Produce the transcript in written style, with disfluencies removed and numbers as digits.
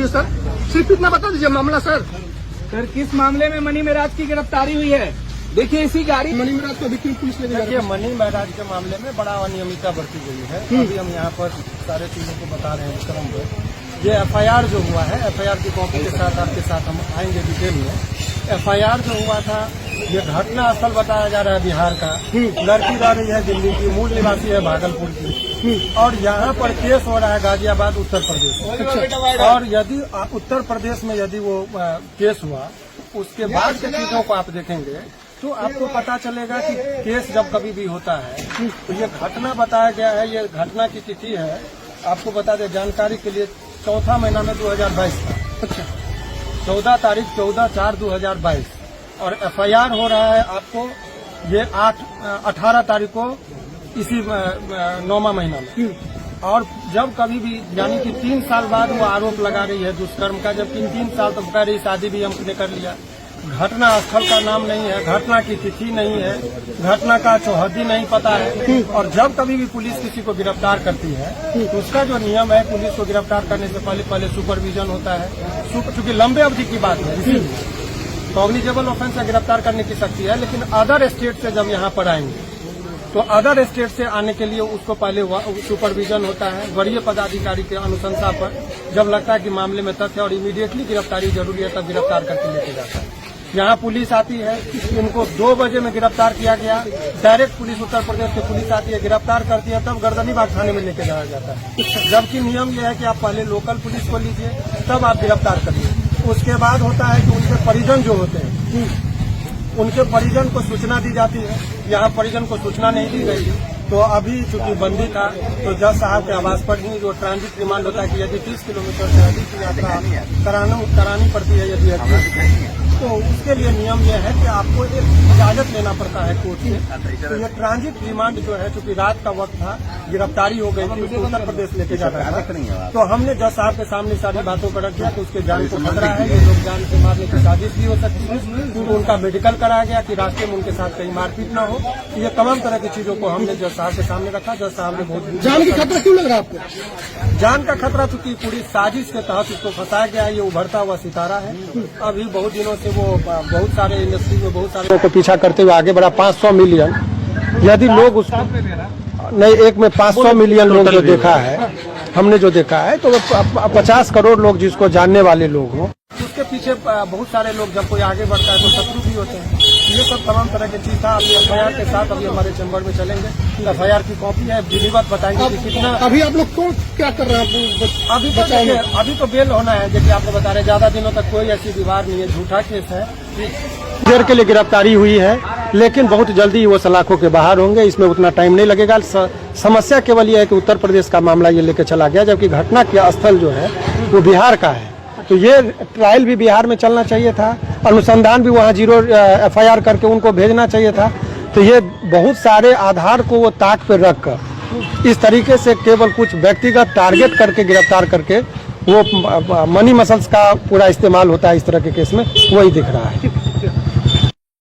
हुई है सर? सिर्फ इतना बता दीजिए मामला सर। सर किस मामले में मनी महराज की गिरफ्तारी हुई है? देखिए इसी गाड़ी मनी महराज को अभी क्यों पुलिस ले गई? देखिए मनी महराज के मामले में बड़ा अनियमितता बरती गई है। अभी हम यहाँ पर सारे चीजों को बता रहे हैं क्रम में। ये एफआईआर जो हुआ है, एफआईआर की कॉपी के साथ आपके साथ हम आएंगे डिटेल में। एफआईआर जो हुआ था, ये घटना स्थल बताया जा रहा है बिहार का। लड़की रह रही है दिल्ली की, मूल निवासी है भागलपुर की, और यहाँ पर केस हो रहा है गाजियाबाद उत्तर प्रदेश। और यदि उत्तर प्रदेश में यदि वो केस हुआ, उसके बाद के चीजों को आप देखेंगे तो आपको पता चलेगा कि केस जब कभी भी होता है तो ये घटना बताया गया है। ये घटना की तिथि है, आपको बता दें जानकारी के लिए, चौथा महीना में 2022 का। अच्छा, 14 तारीख 14/4/2022 और एफआईआर हो रहा है आपको ये 18 तारीख को इसी 9वां महीना में। और जब कभी भी यानी कि 3 साल बाद वो आरोप लगा रही है दुष्कर्म का, जबकि 3 साल तो कह रही शादी भी हमने कर लिया। घटना स्थल का नाम नहीं है, घटना की तिथि नहीं है, घटना का चौहद्दी नहीं पता है। और जब कभी भी पुलिस किसी को गिरफ्तार करती है तो उसका जो नियम है, पुलिस को गिरफ्तार करने से पहले सुपरविजन होता है। चूंकि लंबे अवधि की बात है, इसीलिए कॉग्निजेबल ऑफेंस से गिरफ्तार करने की शक्ति है। लेकिन अदर स्टेट से जब यहाँ पर आएंगे तो अदर स्टेट से आने के लिए उसको पहले सुपरविजन होता है वरीय पदाधिकारी के अनुशंसा पर। जब लगता है कि मामले में तथ्य और इमीडिएटली गिरफ्तारी जरूरी है, तब गिरफ्तार करके लेके जाता है। यहाँ पुलिस आती है, इनको 2 बजे में गिरफ्तार किया गया। डायरेक्ट पुलिस उत्तर प्रदेश की पुलिस आती है, गिरफ्तार करती है, तब गर्दनीबाग थाने में लेके जाया जाता है। जबकि नियम यह है कि आप पहले लोकल पुलिस को लीजिए, तब आप गिरफ्तार करिए। उसके बाद होता है कि उनके परिजन जो होते हैं, उनके परिजन को सूचना दी जाती है। यहाँ परिजन को सूचना नहीं दी गई, तो अभी चूंकि बंदी था तो जज साहब के आवास पर ही जो ट्रांजिट रिमांड होता है कि यदि 30 किलोमीटर से अधिक की यात्रा करानी पड़ती है, यदि तो उसके लिए नियम यह है कि आपको एक इजाजत लेना पड़ता है कोर्ट से। तो ये ट्रांजिट रिमांड जो है, चूंकि रात का वक्त था, गिरफ्तारी हो गई थी, उसको उत्तर प्रदेश लेके जाना था। तो हमने जज साहब के सामने सारी बातों को रख दिया कि उसके जान को खतरा है, ये लोग जान से मारने की साजिश भी हो सकती है। तो उनका मेडिकल कराया गया कि रास्ते में उनके साथ कहीं मारपीट न हो। ये तमाम तरह की चीजों को हमने जज साहब के सामने रखा। जज साहब ने बहुत जान की खतरा क्यों लग रहा है आपको? जान का खतरा चूंकि पूरी साजिश के तहत उसको फंसाया गया है। ये उभरता हुआ सितारा है। अभी बहुत दिनों से वो बहुत सारे इंडस्ट्री में बहुत सारे को पीछा करते हुए आगे बढ़ा। 500 मिलियन यदि लोग उसको नहीं, एक में 500 मिलियन लोग जो देखा है, हमने जो देखा है, तो 50 करोड़ लोग जिसको जानने वाले लोग हों, उसके पीछे बहुत सारे लोग, जब कोई आगे बढ़ता है तो शत्रु भी होते हैं। ये सब तमाम तरह की चीज था। अभी एफआईआर के साथ अभी हमारे चैम्बर में चलेंगे। एफआईआर की कॉपी है, विधिवत बताएंगे कि कितना। अभी आप लोग कौन क्या कर रहे हैं? अभी तो बेल होना है, जैसे आपको बता रहे, ज्यादा दिनों तक कोई ऐसी विवाद नहीं है, झूठा केस है। देर के लिए गिरफ्तारी हुई है, लेकिन बहुत जल्दी वो सलाखों के बाहर होंगे। इसमें उतना टाइम नहीं लगेगा। समस्या केवल ये है कि उत्तर प्रदेश का मामला ये लेके चला गया, जबकि घटना का स्थल जो है वो बिहार का है। तो ये ट्रायल भी बिहार में चलना चाहिए था, अनुसंधान भी वहाँ 0 एफआईआर करके उनको भेजना चाहिए था। तो ये बहुत सारे आधार को वो ताक पे रख कर इस तरीके से केवल कुछ व्यक्तिगत टारगेट करके गिरफ्तार करके वो मनी मसल्स का पूरा इस्तेमाल होता है इस तरह के केस में, वही दिख रहा है।